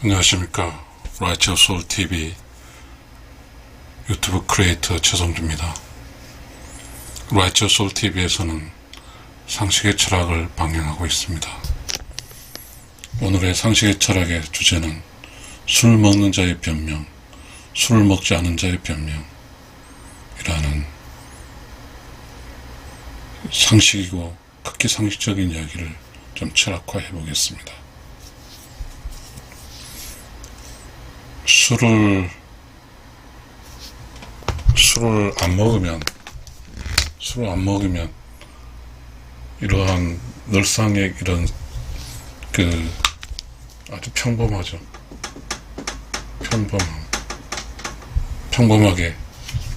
안녕하십니까. Righteous Soul TV 유튜브 크리에이터 최성주입니다. Righteous Soul TV에서는 상식의 철학을 방영하고 있습니다. 오늘의 상식의 철학의 주제는 술 먹는 자의 변명, 술을 먹지 않은 자의 변명이라는 상식이고 극히 상식적인 이야기를 좀 철학화해 보겠습니다. 술을 안 먹으면 이러한 늘상의 이런 아주 평범하게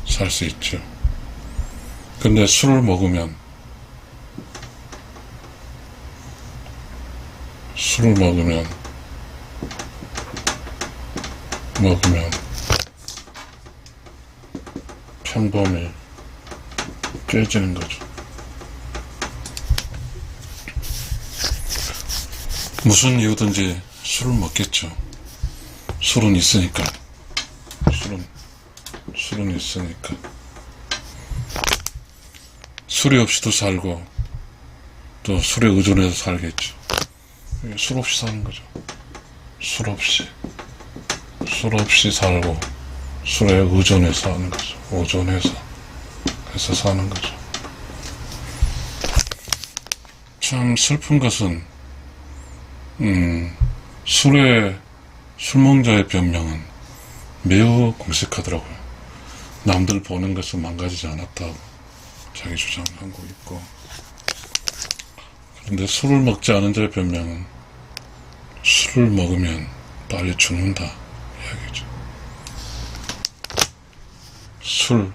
살 수 있죠. 근데 술을 먹으면 평범이 깨지는 거죠. 무슨 이유든지 술을 먹겠죠. 술은 있으니까. 술이 없이도 살고 또 술에 의존해서 살겠죠. 술 없이 사는 거죠. 술 없이 살고 술에 의존해서 하는 거죠. 해서 사는 거죠. 참 슬픈 것은 술 먹는 자의 변명은 매우 공식하더라고요. 남들 보는 것은 망가지지 않았다고 자기 주장하고 있고, 그런데 술을 먹지 않은 자의 변명은 술을 먹으면 빨리 죽는다 이야기죠. 술,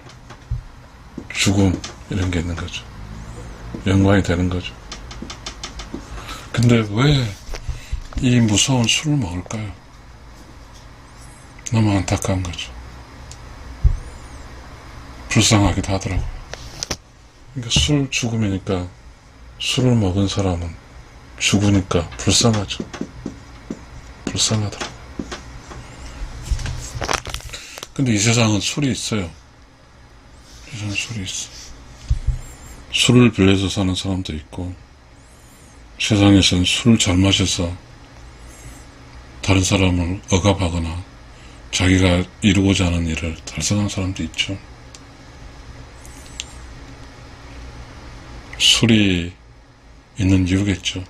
죽음 이런 게 있는 거죠. 연관이 되는 거죠. 근데 왜 이 무서운 술을 먹을까요? 너무 안타까운 거죠. 불쌍하기도 하더라고요. 그러니까 술 죽음이니까 술을 먹은 사람은 죽으니까 불쌍하더라고요. 근데 이 세상은 술이 있어요. 술을 빌려서 사는 사람도 있고, 세상에서는 술을 잘 마셔서 다른 사람을 억압하거나 자기가 이루고자 하는 일을 달성하는 사람도 있죠. 술이 있는 이유겠죠.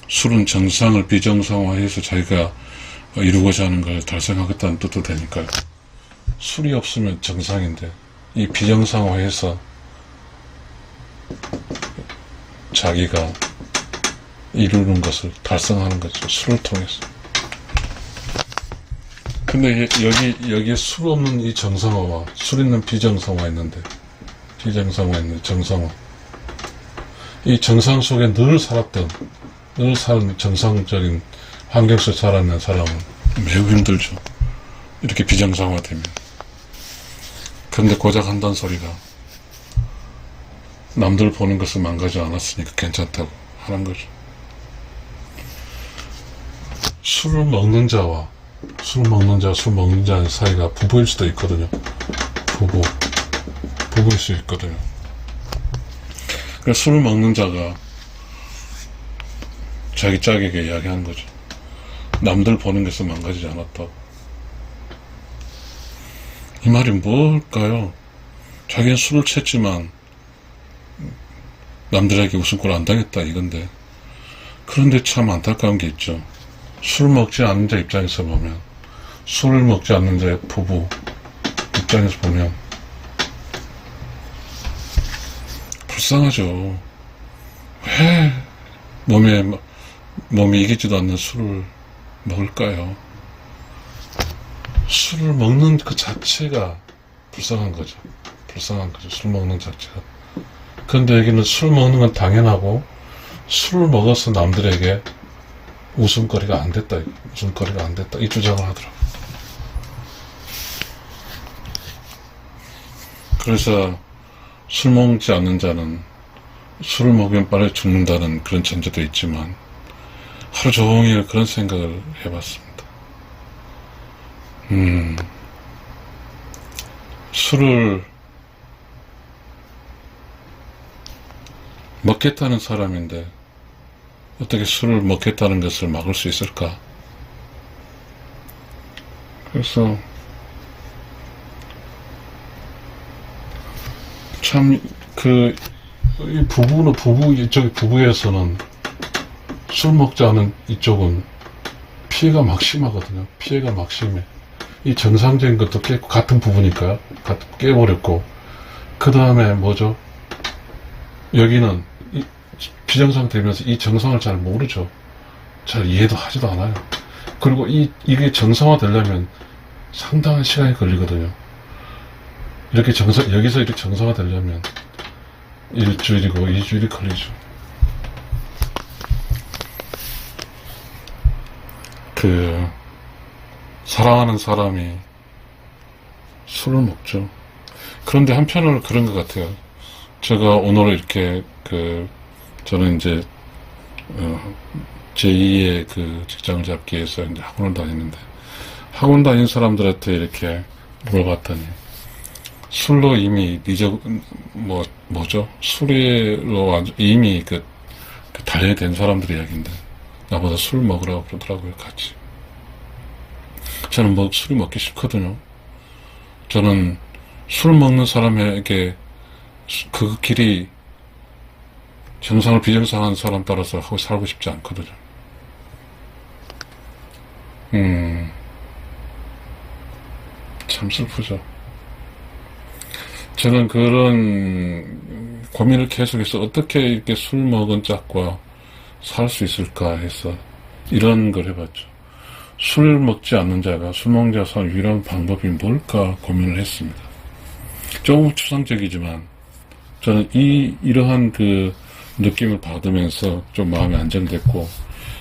술은 정상을 비정상화해서 자기가 이루고자 하는 걸 달성하겠다는 뜻도 되니까요. 술이 없으면 정상인데 이 비정상화해서 자기가 이루는 것을 달성하는 거죠. 술을 통해서. 근데 여기에 술 없는 이 정상화와 술 있는 비정상화 있는데, 정상화. 이 정상 속에 늘 사는 정상적인 환경 속에 살아있는 사람은 매우 힘들죠. 이렇게 비정상화되면. 그런데 고작 한다는 소리가 남들 보는 것을 망가지 않았으니까 괜찮다고 하는 거죠. 술 먹는 자의 사이가 부부일 수도 있거든요. 부부일 수 있거든요. 그러니까 술을 먹는 자가 자기 짝에게 이야기하는 거죠. 남들 보는 것을 망가지지 않았다고. 이 말이 뭘까요? 자기는 술을 취했지만 남들에게 웃음꼴 안 당했다 이건데, 그런데 참 안타까운 게 있죠. 술 먹지 않는 자 입장에서 보면, 술을 먹지 않는 자의 부부 입장에서 보면 불쌍하죠. 왜 몸이 이기지도 않는 술을 먹을까요? 술을 먹는 그 자체가 불쌍한 거죠. 술 먹는 자체가. 그런데 여기는 술 먹는 건 당연하고, 술을 먹어서 남들에게 웃음거리가 안 됐다 이 주장을 하더라고요. 그래서 술 먹지 않는 자는 술을 먹으면 빨리 죽는다는 그런 전제도 있지만, 하루 종일 그런 생각을 해봤습니다. 술을 먹겠다는 사람인데 어떻게 술을 먹겠다는 것을 막을 수 있을까? 그래서 참 이 이쪽 부부에서는 술 먹지 않은 이쪽은 피해가 막심하거든요. 피해가 막심해. 이 정상적인 것도 깨고, 같은 부부니까요. 깨버렸고, 그 다음에 뭐죠? 여기는 비정상 되면서 이 정상을 잘 모르죠. 잘 이해도 하지도 않아요. 그리고 이게 정상화 되려면 상당한 시간이 걸리거든요. 여기서 이렇게 정상화 되려면 일주일이고 2주일이 걸리죠. 사랑하는 사람이 술을 먹죠. 그런데 한편으로 그런 것 같아요. 제가 오늘 이렇게 저는 이제 제2의 직장을 잡기 위해서 이제 학원을 다니는데, 학원 다닌 사람들한테 이렇게 물어봤더니 술로 이미 술로 이미 단련이 된 사람들 이야기인데 나보다 술 먹으라고 그러더라고요. 같이. 저는 술이 먹기 싫거든요. 저는 술 먹는 사람에게 그 길이 정상을 비정상한 사람 따라서 하고 살고 싶지 않거든요. 참 슬프죠. 저는 그런 고민을 계속해서 어떻게 이렇게 술 먹은 짝과 살 수 있을까 해서 이런 걸 해봤죠. 술 먹지 않는 자가 술 먹는 자가 사는 유일한 방법이 뭘까 고민을 했습니다. 조금 추상적이지만 저는 이러한 느낌을 받으면서 좀 마음이 안정됐고,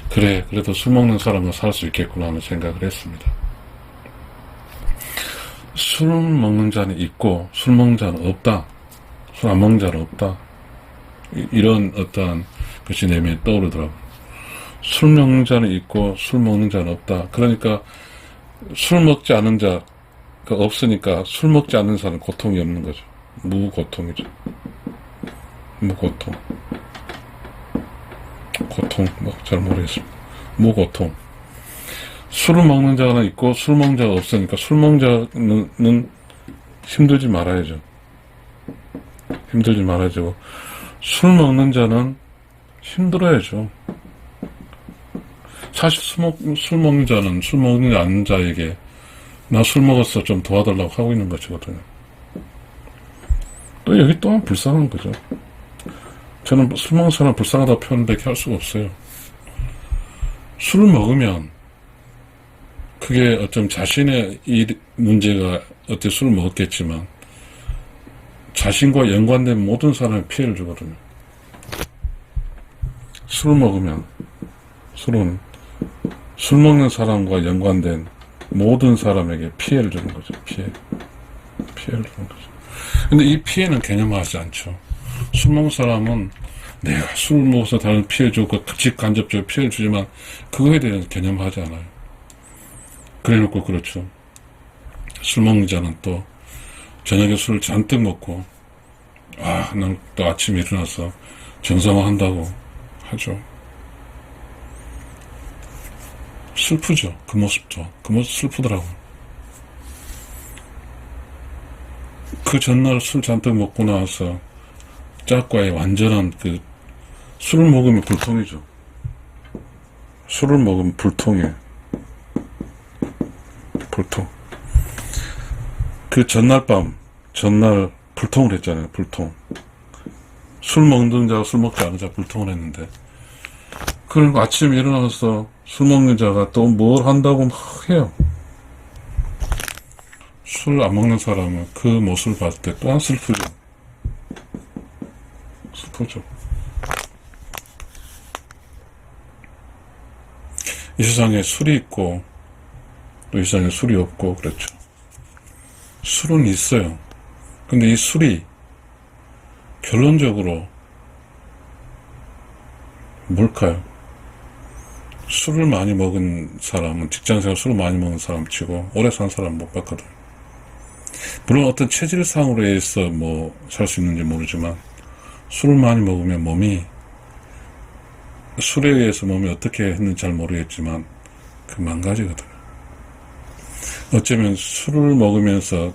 그래도 술 먹는 사람은 살 수 있겠구나 하는 생각을 했습니다. 술 먹는 자는 있고 술 먹는 자는 없다. 술 안 먹는 자는 없다. 이런 어떠한 것이 내 면에 떠오르더라고요. 술 먹는 자는 있고 술 먹는 자는 없다. 그러니까 술 먹지 않는 자가 없으니까 술 먹지 않는 사람은 고통이 없는 거죠. 무고통이죠. 무고통. 고통, 잘 모르겠습니다. 무고통. 술을 먹는 자는 있고 술 먹는 자가 없으니까 술 먹는 자는 힘들지 말아야죠. 힘들지 말아야죠. 술 먹는 자는 힘들어야죠. 사실 술 먹는 자는 술 먹는 않는 자에게 나 술 먹었어 좀 도와달라고 하고 있는 것이거든요. 또 여기 또한 불쌍한 거죠. 저는 술 먹는 사람 불쌍하다고 표현밖에 할 수가 없어요. 술을 먹으면 그게 어쩜 자신의 이 문제가 어떻게 술을 먹었겠지만 자신과 연관된 모든 사람에 피해를 주거든요. 술을 먹으면 술은 술 먹는 사람과 연관된 모든 사람에게 피해를 주는 거죠. 피해를 주는 거죠. 근데 이 피해는 개념화하지 않죠. 술 먹는 사람은 내가 술 먹어서 다른 피해 주고 직간접적으로 피해를 주지만 그거에 대해서 개념화하지 않아요. 그래놓고 그렇죠. 술 먹는 자는 또 저녁에 술을 잔뜩 먹고 난 또 아침에 일어나서 정상화 한다고 하죠. 슬프죠. 그 모습도. 그 모습 슬프더라고요. 그 전날 술 잔뜩 먹고 나와서 짝과의 완전한 술을 먹으면 불통이죠. 술을 먹으면 불통이에요. 불통. 그 전날 불통을 했잖아요. 불통. 술 먹는 자가 술 먹지 않은 자가 불통을 했는데, 그리고 아침에 일어나서 술 먹는 자가 또 뭘 한다고 막 해요. 술 안 먹는 사람은 그 모습을 봤을 때 또한 슬프죠. 슬프죠. 이 세상에 술이 있고 또 이 세상에 술이 없고 그렇죠. 술은 있어요. 근데 이 술이 결론적으로 뭘까요? 술을 많이 먹은 사람은, 직장생활 술을 많이 먹은 사람 치고 오래 산 사람 못 봤거든. 물론 어떤 체질상으로 해서 뭐 살 수 있는지 모르지만, 술을 많이 먹으면 술에 의해서 몸이 어떻게 했는지 잘 모르겠지만 그 망가지거든. 어쩌면 술을 먹으면서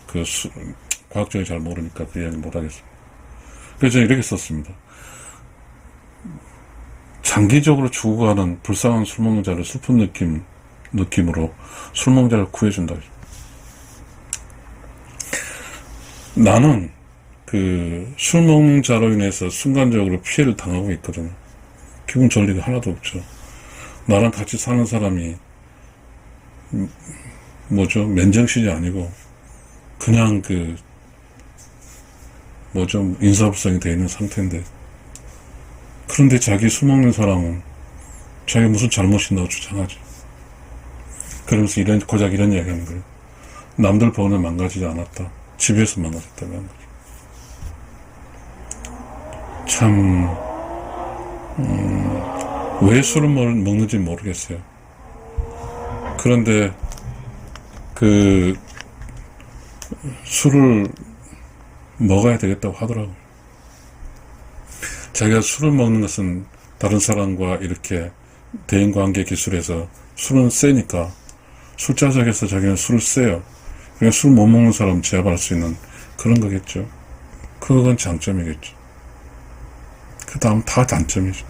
과학적으로 잘 모르니까 그 이야기 못하겠어. 그래서 저는 이렇게 썼습니다. 장기적으로 죽어가는 불쌍한 술 먹는 자를 슬픈 느낌으로 술 먹는 자를 구해준다. 나는 술 먹는 자로 인해서 순간적으로 피해를 당하고 있거든요. 기분 좋을 리가 하나도 없죠. 나랑 같이 사는 사람이 맨정신이 아니고 그냥 인사불성이 되어 있는 상태인데, 그런데 자기 술 먹는 사람은 자기 무슨 잘못이 있다고 주장하지. 그러면서 고작 이런 이야기 하는 거예요. 남들 보는 망가지지 않았다. 집에서 망가졌다고 하는 거죠. 참, 왜 술을 먹는지 모르겠어요. 그런데, 술을 먹어야 되겠다고 하더라고요. 자기가 술을 먹는 것은 다른 사람과 이렇게 대인관계 기술에서 술은 세니까 술자석에서 자기는 술을 세요. 그러니까 술 못 먹는 사람 제압할 수 있는 그런 거겠죠. 그건 장점이겠죠. 그 다음 다 단점이죠.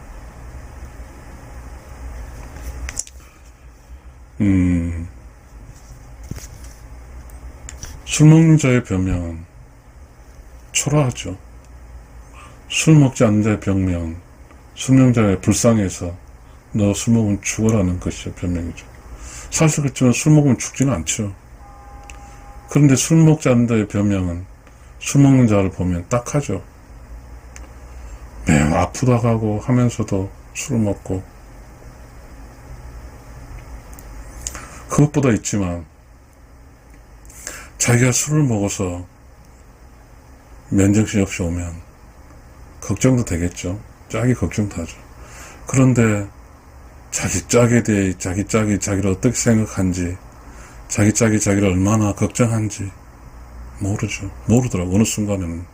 술 먹는 자의 변명은 초라하죠. 술 먹지 않는 자의 변명은 술 먹는 자의 불쌍해서 너 술 먹으면 죽어라는 것이 변명이죠. 사실 그렇지만 술 먹으면 죽지는 않죠. 그런데 술 먹지 않는 자의 변명은 술 먹는 자를 보면 딱하죠. 매우 아프다고 하고 하면서도 술을 먹고, 그것보다 있지만 자기가 술을 먹어서 맨정신 없이 오면 걱정도 되겠죠. 짝이 걱정도 하죠. 그런데 자기 짝에 대해 자기 짝이 자기를 어떻게 생각한지, 자기 짝이 자기를 얼마나 걱정한지 모르더라고. 어느 순간에는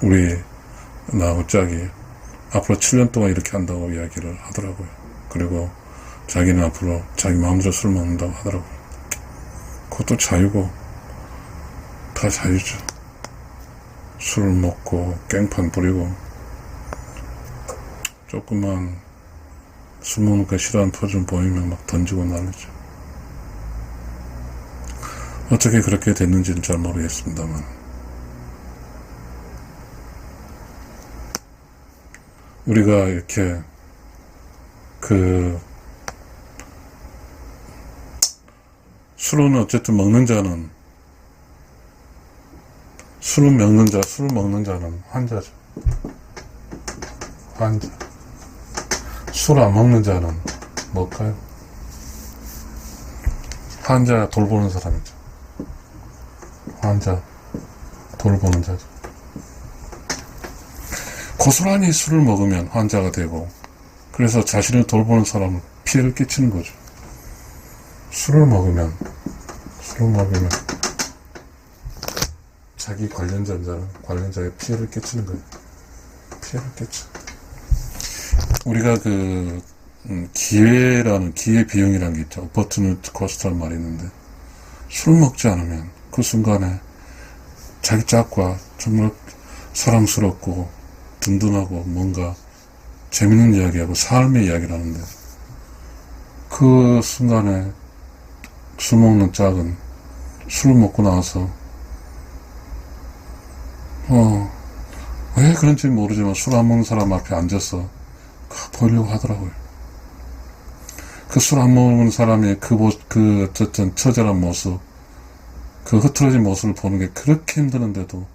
우리 나하고 짝이 앞으로 7년 동안 이렇게 한다고 이야기를 하더라고요. 그리고 자기는 앞으로 자기 마음대로 술 먹는다고 하더라고요. 그것도 자유고, 다 자유죠. 술을 먹고 깽판 부리고, 조금만 술 먹는 거 싫어하는 표정 보이면 막 던지고 난리죠. 어떻게 그렇게 됐는지는 잘 모르겠습니다만, 우리가 이렇게 술은 어쨌든 먹는 자는, 술을 먹는 자는 환자죠. 환자. 술 안 먹는 자는 뭘까요? 환자 돌보는 사람이죠. 환자 돌보는 자죠. 고스란히 술을 먹으면 환자가 되고, 그래서 자신을 돌보는 사람은 피해를 끼치는 거죠. 술을 먹으면 자기 관련자에 피해를 끼치는 거예요. 피해를 끼쳐. 우리가 기회 비용이라는 게 있죠. 오퍼튜니티 코스트라는 말이 있는데, 술 먹지 않으면 그 순간에 자기 짝과 정말 사랑스럽고 든든하고 뭔가 재밌는 이야기하고 삶의 이야기를 하는데, 그 순간에 술 먹는 짝은 술을 먹고 나와서 왜 그런지 모르지만 술 안 먹는 사람 앞에 앉아서 보려고 하더라고요. 그 술 안 먹는 사람의 어쨌든 처절한 모습, 그 흐트러진 모습을 보는 게 그렇게 힘드는데도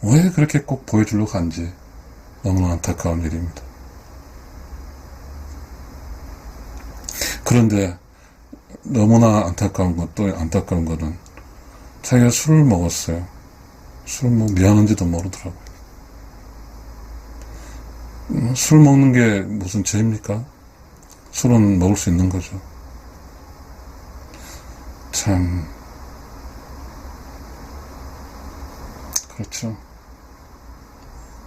왜 그렇게 꼭 보여주려고 하는지 너무나 안타까운 일입니다. 그런데 너무나 안타까운 거는 자기가 술을 먹었어요. 술은 뭐 미안한지도 모르더라고요. 술 먹는 게 무슨 죄입니까? 술은 먹을 수 있는 거죠. 참, 그렇죠.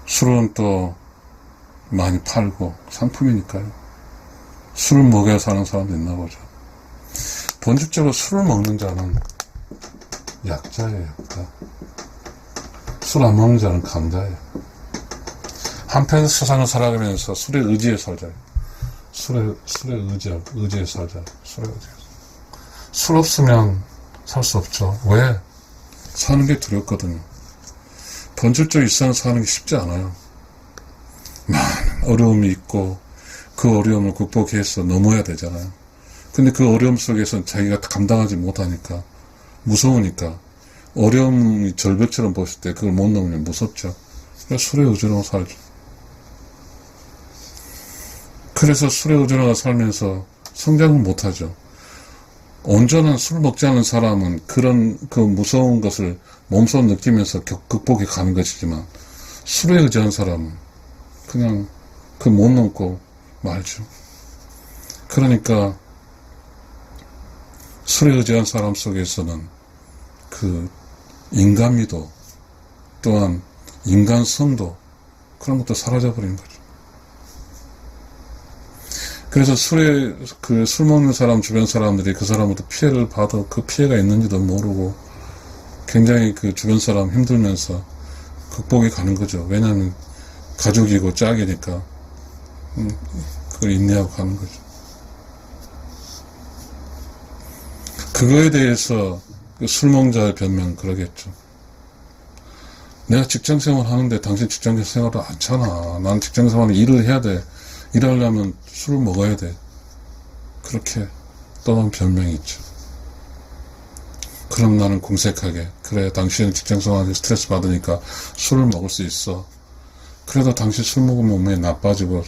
술은 또 많이 팔고 상품이니까요. 술을 먹여야 사는 사람도 있나 보죠. 본질적으로 술을 먹는 자는 약자예요, 약자. 술 안 먹는 자는 강자예요. 한편 세상을 살아가면서 술에 의지해 살자요. 술에 의지해 살자. 술에 의지해. 술 없으면 살 수 없죠. 왜? 사는 게 두렵거든요. 본질적으로 이 세상 사는 게 쉽지 않아요. 많은 어려움이 있고 그 어려움을 극복해서 넘어야 되잖아요. 근데 그 어려움 속에서 자기가 감당하지 못하니까 무서우니까 어려움이 절벽처럼 보실 때 그걸 못 넘으면 무섭죠. 그래서 술에 의존하고 살죠. 그래서 술에 의존하고 살면서 성장은 못하죠. 온전한 술 먹지 않은 사람은 그런 그 무서운 것을 몸소 느끼면서 극복해 가는 것이지만 술에 의지한 사람은 그냥 그 못 넘고 말죠. 그러니까 술에 의지한 사람 속에서는 그 인간미도 또한 인간성도 그런 것도 사라져버리는 거죠. 그래서 술 먹는 사람, 주변 사람들이 그 사람부터 피해를 받아 그 피해가 있는지도 모르고 굉장히 그 주변 사람 힘들면서 극복해 가는 거죠. 왜냐하면 가족이고 짝이니까, 그걸 인내하고 가는 거죠. 그거에 대해서 그 술 먹는 자의 변명 그러겠죠. 내가 직장생활 하는데 당신 직장생활을 않잖아. 난 직장생활은 일을 해야 돼. 일하려면 술을 먹어야 돼. 그렇게 떠난 변명이 있죠. 그럼 나는 궁색하게, 그래 당신은 직장생활에 스트레스 받으니까 술을 먹을 수 있어. 그래도 당신 술 먹으면 몸에 나빠지고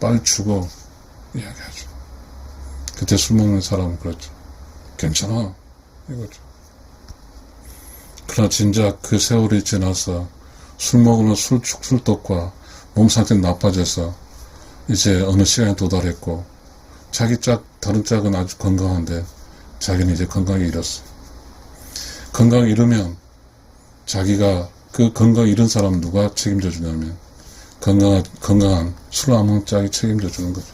빨리 죽어 이야기하죠. 그때 술 먹는 사람은 그렇죠. 괜찮아 이거죠. 그러나 진작 그 세월이 지나서 술 먹으면 술독과 몸 상태는 나빠져서 이제 어느 시간에 도달했고 자기 다른 짝은 아주 건강한데 자기는 이제 건강을 잃었어. 건강을 잃으면 자기가 그 건강 잃은 사람은 누가 책임져 주냐면 건강한 술 안 먹는 짝이 책임져 주는 거죠.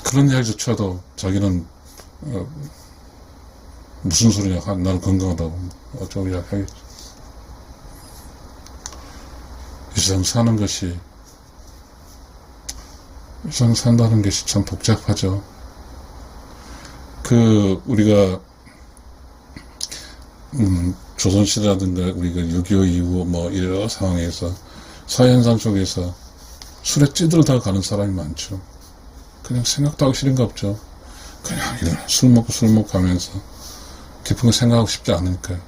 그런 이야기조차도 자기는 무슨 소리냐, 나는 건강하다고 어쩌고 이야기하겠죠. 이 세상 사는 것이, 이 세상 산다는 것이 참 복잡하죠. 우리가 조선시대라든가 우리가 6.25 이후 뭐 여러 상황에서 사회현상 속에서 술에 찌들다 가는 사람이 많죠. 그냥 생각도 하기 싫은 거 없죠. 그냥 일어나 술 먹고 하면서 깊은 거 생각하고 싶지 않으니까요.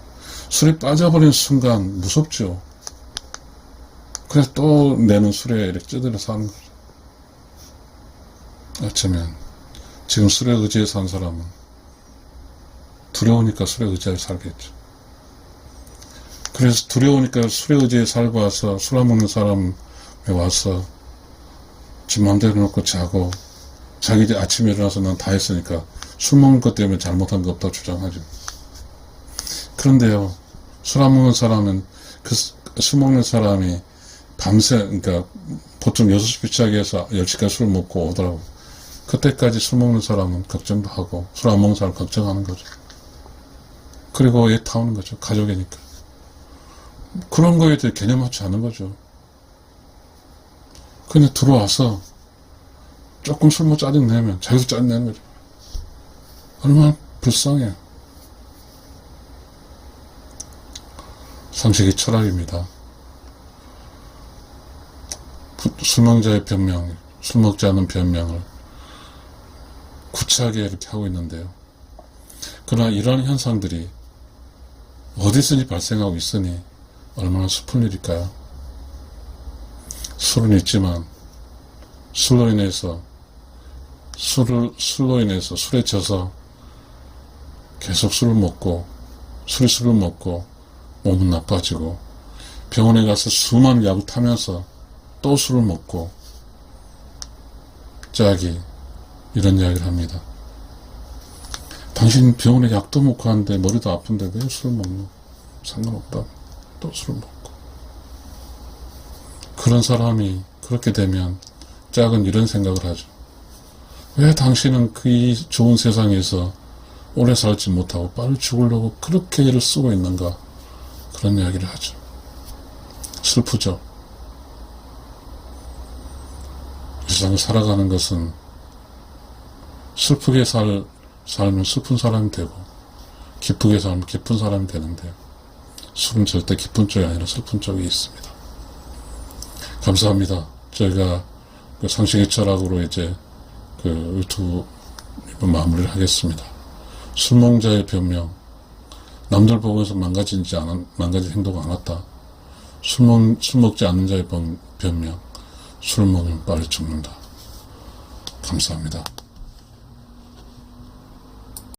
술에 빠져버리는 순간 무섭죠. 그래서 또 내는 술에 이렇게 찌들어서 하는 거죠. 어쩌면 지금 술에 의지해서 산 사람은 두려우니까 술에 의지해서 살겠죠. 그래서 두려우니까 술에 의지해 살고 와서 술 안 먹는 사람에 와서 지 맘대로 놓고 자고 자기 이제 아침에 일어나서 난 다 했으니까 술 먹는 것 때문에 잘못한 거 없다고 주장하죠. 그런데요, 술 안 먹는 사람은 술 먹는 사람이 밤새, 그러니까 보통 6시 시작해서 10시까지 술 먹고 오더라고. 그때까지 술 먹는 사람은 걱정도 하고 술 안 먹는 사람은 걱정하는 거죠. 그리고 얘 타오는 거죠. 가족이니까. 그런 거에 대해 개념하지 않은 거죠. 그냥 들어와서 조금 술 먹고 짜증내면 자기도 짜증내는 거죠. 얼마나 불쌍해. 상식의 철학입니다. 술 먹는 자의 변명, 술 먹지 않은 변명을 구차하게 이렇게 하고 있는데요. 그러나 이러한 현상들이 어디서든지 발생하고 있으니 얼마나 슬픈 일일까요? 술은 있지만 술로 인해서 술에 져서 계속 술을 먹고 술을 먹고 몸은 나빠지고 병원에 가서 수많은 약을 타면서 또 술을 먹고 짝이 이런 이야기를 합니다. 당신 병원에 약도 먹고 하는데 머리도 아픈데 왜 술을 먹노? 상관없다. 또 술을 먹고. 그런 사람이 그렇게 되면 짝은 이런 생각을 하죠. 왜 당신은 그 좋은 세상에서 오래 살지 못하고 빨리 죽으려고 그렇게 애를 쓰고 있는가? 그런 이야기를 하죠. 슬프죠. 이 세상을 살아가는 것은 슬프게 살면 슬픈 사람이 되고 기쁘게 살면 기쁜 사람이 되는데 술은 절대 기쁜 쪽이 아니라 슬픈 쪽이 있습니다. 감사합니다. 저희가 그 상식의 철학으로 이제 그 유튜브 마무리를 하겠습니다. 술 먹는 자의 변명. 남들 보고서 망가진 행동 안 했다. 술 먹지 않는 자의 변명. 술 먹으면 빨리 죽는다. 감사합니다.